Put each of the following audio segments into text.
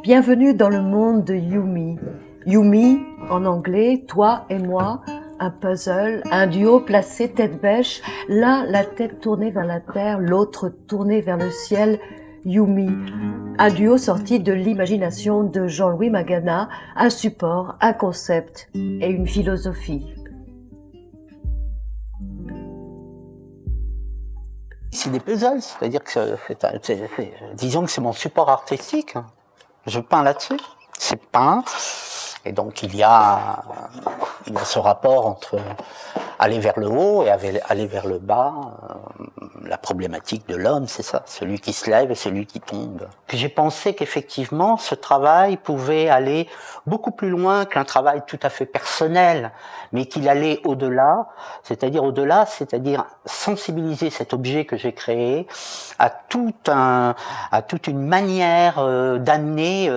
Bienvenue dans le monde de Yumi. Yumi, en anglais, toi et moi, un puzzle, un duo placé tête bêche, l'un la tête tournée vers la terre, l'autre tournée vers le ciel. Yumi, un duo sorti de l'imagination de Jean-Louis Magana, un support, un concept et une philosophie. C'est des puzzles, c'est-à-dire que disons que c'est mon support artistique. Je peins là-dessus, c'est peint, et donc il y a ce rapport entre aller vers le haut et aller vers le bas. La problématique de l'homme, c'est ça, celui qui se lève et celui qui tombe. J'ai pensé qu'effectivement, ce travail pouvait aller beaucoup plus loin qu'un travail tout à fait personnel, mais qu'il allait au-delà, c'est-à-dire sensibiliser cet objet que j'ai créé à toute une manière d'amener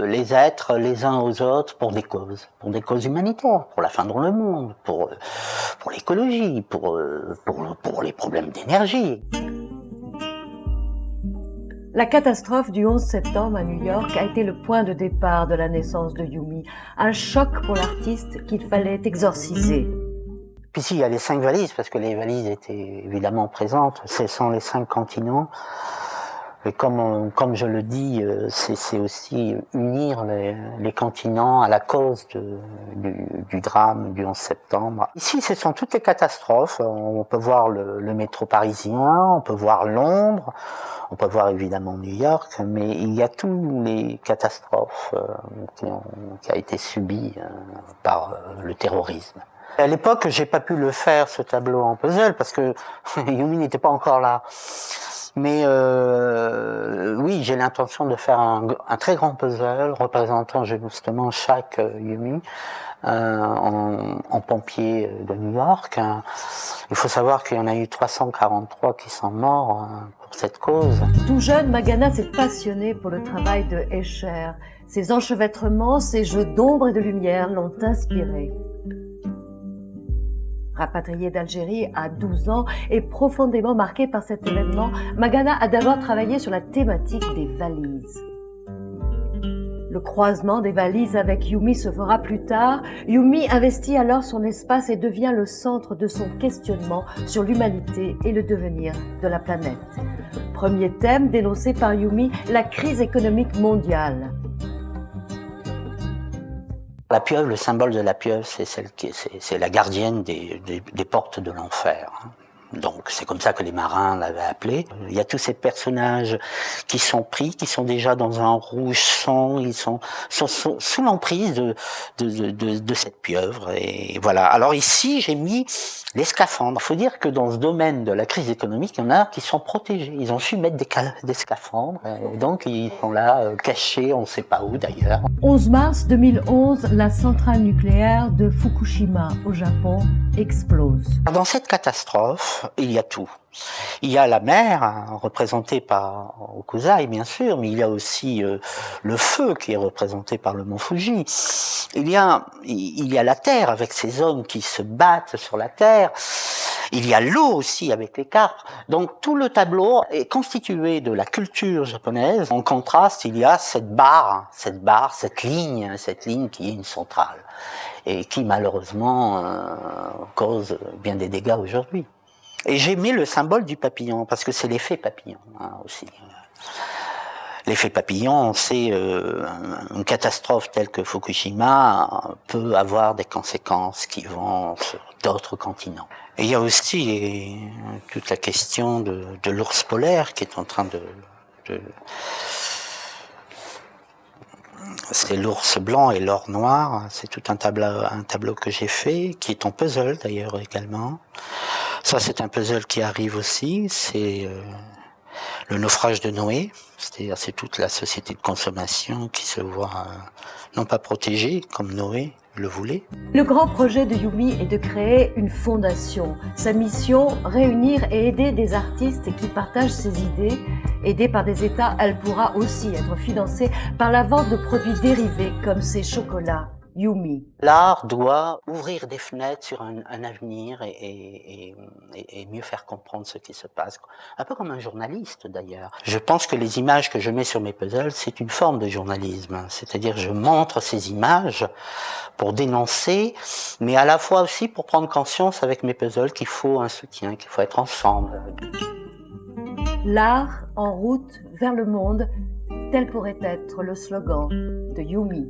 les êtres les uns aux autres pour des causes humanitaires, pour la fin dans le monde, pour l'écologie, pour les problèmes d'énergie. La catastrophe du 11 septembre à New York a été le point de départ de la naissance de Yumi, un choc pour l'artiste qu'il fallait exorciser. Puis si, il y a les 5 valises, parce que les valises étaient évidemment présentes, ce sont les 5 continents. Et comme je le dis, c'est aussi unir les continents à la cause du drame du 11 septembre. Ici, ce sont toutes les catastrophes. On peut voir le métro parisien, on peut voir Londres, on peut voir évidemment New York, mais il y a tous les catastrophes qui ont été subies par le terrorisme. À l'époque, j'ai pas pu le faire, ce tableau en puzzle, parce que Yumi n'était pas encore là. Mais oui, j'ai l'intention de faire un très grand puzzle représentant justement chaque Yumi en pompier de New York. Il faut savoir qu'il y en a eu 343 qui sont morts pour cette cause. Tout jeune, Magana s'est passionné pour le travail de Escher. Ses enchevêtrements, ses jeux d'ombre et de lumière l'ont inspiré. Rapatrié d'Algérie à 12 ans et profondément marqué par cet événement, Magana a d'abord travaillé sur la thématique des valises. Le croisement des valises avec Yumi se fera plus tard. Yumi investit alors son espace et devient le centre de son questionnement sur l'humanité et le devenir de la planète. Premier thème dénoncé par Yumi, la crise économique mondiale. La pieuvre, le symbole de la pieuvre, c'est la gardienne des portes de l'enfer. Donc c'est comme ça que les marins l'avaient appelée. Il y a tous ces personnages qui sont pris, qui sont déjà dans un rouge sang, ils sont sous l'emprise de cette pieuvre. Et voilà. Alors ici, j'ai mis les scaphandres. Il faut dire que dans ce domaine de la crise économique, il y en a qui sont protégés. Ils ont su mettre des scaphandres, et donc ils sont là, cachés, on ne sait pas où d'ailleurs. 11 mars 2011, la centrale nucléaire de Fukushima au Japon explose. Dans cette catastrophe, il y a tout. Il y a la mer, représentée par Hokusai, bien sûr, mais il y a aussi le feu qui est représenté par le mont Fuji. Il y a la terre avec ces hommes qui se battent sur la terre. Il y a l'eau aussi avec les carpes. Donc tout le tableau est constitué de la culture japonaise. En contraste, il y a cette ligne qui est une centrale et qui malheureusement cause bien des dégâts aujourd'hui. Et j'ai mis le symbole du papillon, parce que c'est l'effet papillon aussi. L'effet papillon, c'est une catastrophe telle que Fukushima peut avoir des conséquences qui vont sur d'autres continents. Et il y a aussi toute la question de l'ours polaire qui est en train c'est l'ours blanc et l'or noir, c'est tout un tableau que j'ai fait, qui est en puzzle d'ailleurs également. Ça c'est un puzzle qui arrive aussi, c'est le naufrage de Noé, c'est-à-dire c'est toute la société de consommation qui se voit non pas protégée comme Noé le voulait. Le grand projet de Yumi est de créer une fondation. Sa mission, réunir et aider des artistes qui partagent ses idées. Aidée par des États, elle pourra aussi être financée par la vente de produits dérivés comme ces chocolats. Yumi. L'art doit ouvrir des fenêtres sur un avenir et mieux faire comprendre ce qui se passe. Un peu comme un journaliste d'ailleurs. Je pense que les images que je mets sur mes puzzles, c'est une forme de journalisme. C'est-à-dire je montre ces images pour dénoncer, mais à la fois aussi pour prendre conscience avec mes puzzles qu'il faut un soutien, qu'il faut être ensemble. L'art en route vers le monde, tel pourrait être le slogan de Yumi.